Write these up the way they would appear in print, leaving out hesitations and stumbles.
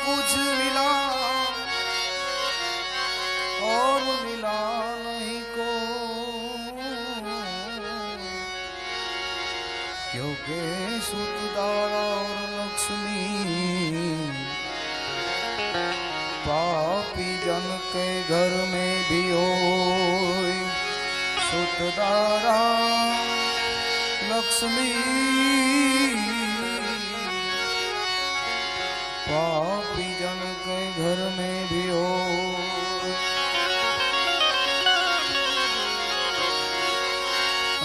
कुछ मिला और मिला नहीं को, क्योंकि सुतदारा और लक्ष्मी पापी जन के घर में भी हो। सुतदारा लक्ष्मी पापी जन के घर में भी हो।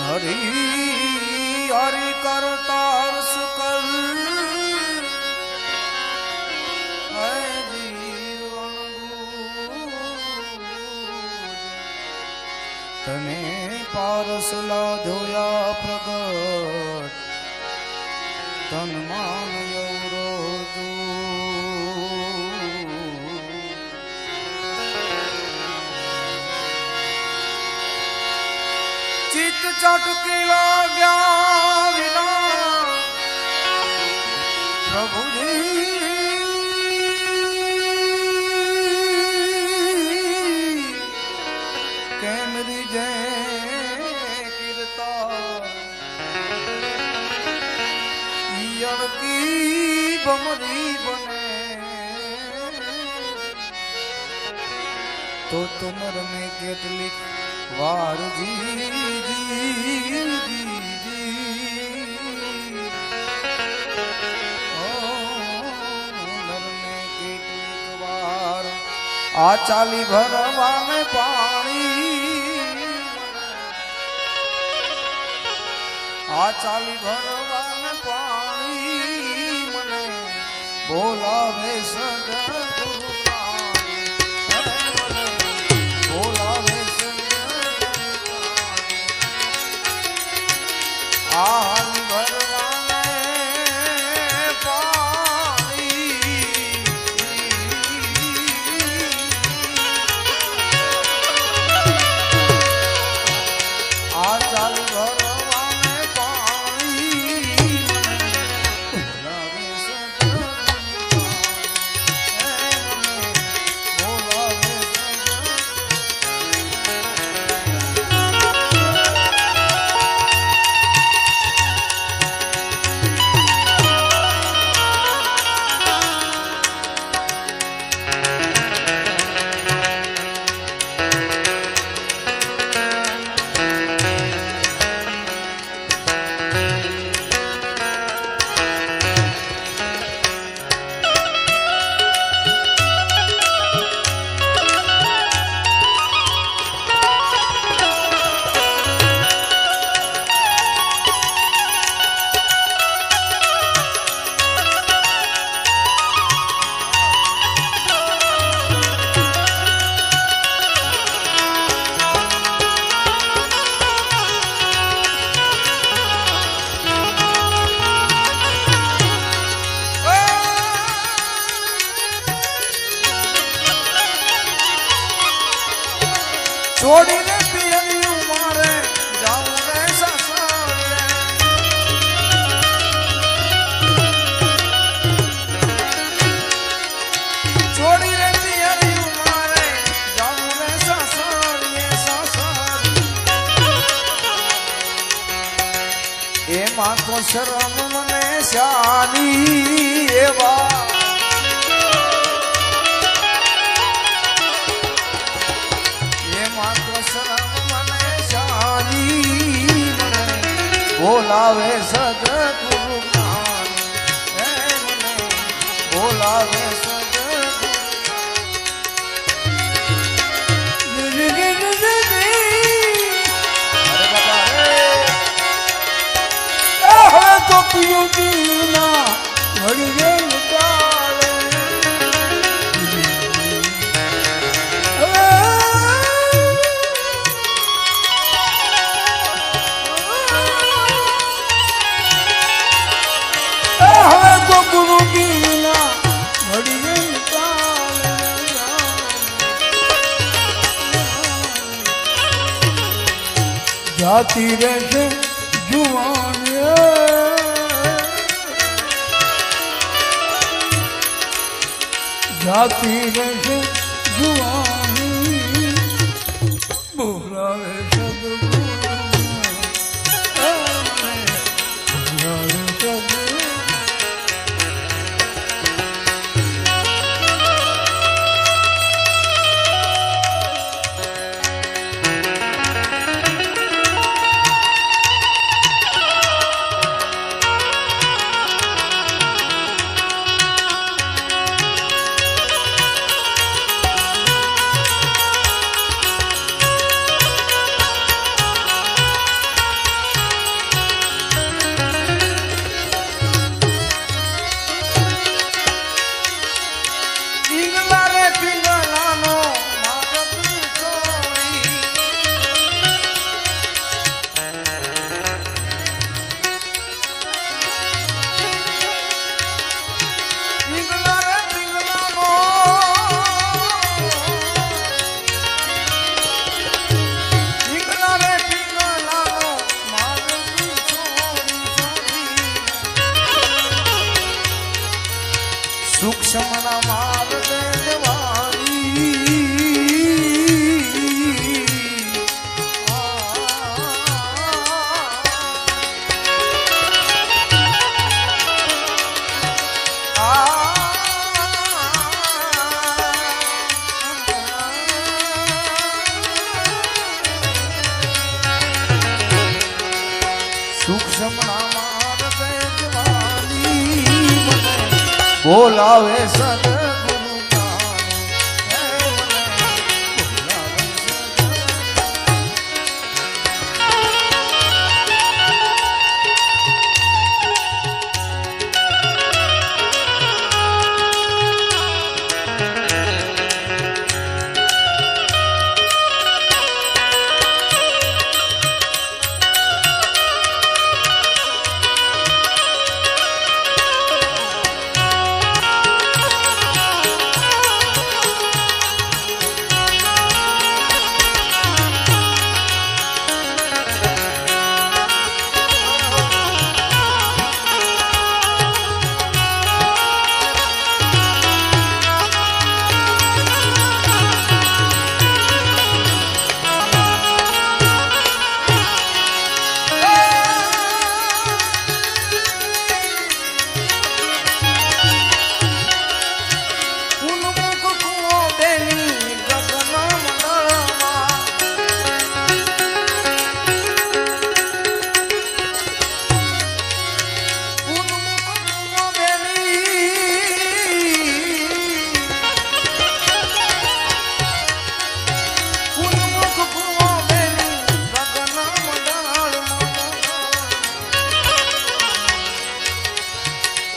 हरि हरि करता हर्ष कर है जीवन तने पारसला धोया प्रगट तन मान यौरो चित चटकीला गया विना प्रभु जी कैमरी जय कीर्ता की बमरी बने तो तुमर में केटलिक वार जी आ चाली भरवा में पानी आ चाली भरवा में पानी मने बोला वे सदगुरु बोला वे सदगुरु आल भरवा में पानी आ चाली भरवा में पानी बोला वे सदगुरु बोला वे छोड़ीने पियलियूं मारे जाऊं रे ससुरे छोड़ीने पियलियूं मारे जाऊं रे ससुरे ए मां तो शरम मने श्यानी एवा बोलावे सदगुरु बोलावे सदगुरु तो पियो पीना घड़ी गे गुरु बीना घड़ी जाती रहते जुआन જાતી રહેશે જુવાની બોલાવે સદગુરુ સૂક્ષ્મના માર દેવાની સૂક્ષ્મના માર દેવાની બોલાવે સદગુરુ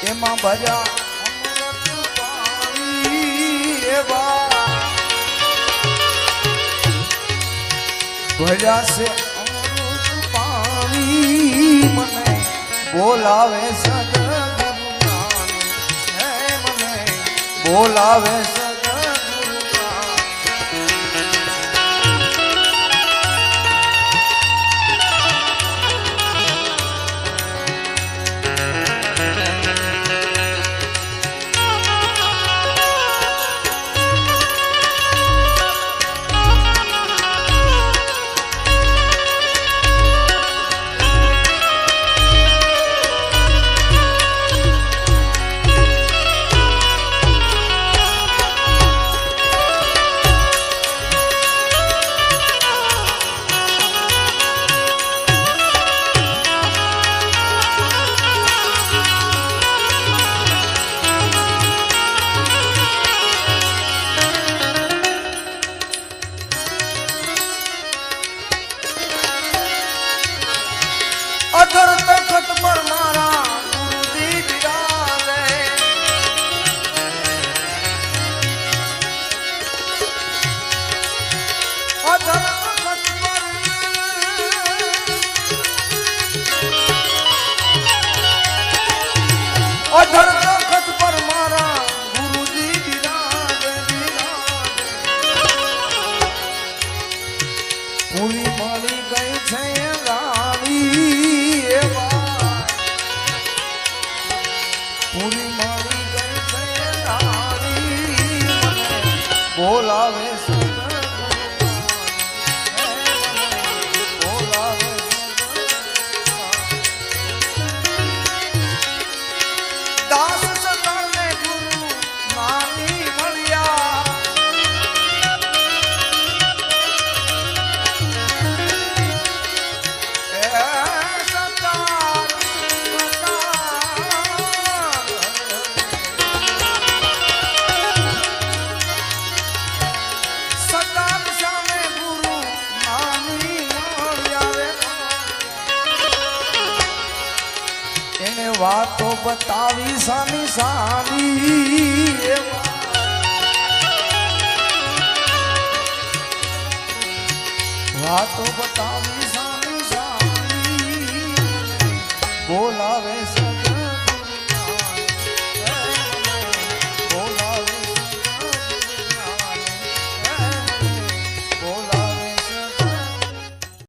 એમાં ભજા અમૃત પાણી એવા ભજા છે અમૃત પાણી મને બોલાવે સદગુરુ હે મને બોલાવે બોલાવે બોલાવે દાસ સદાને ગુરુ માની મળ્યા વાતો બતાવી સાની સાની વાતો બતાવી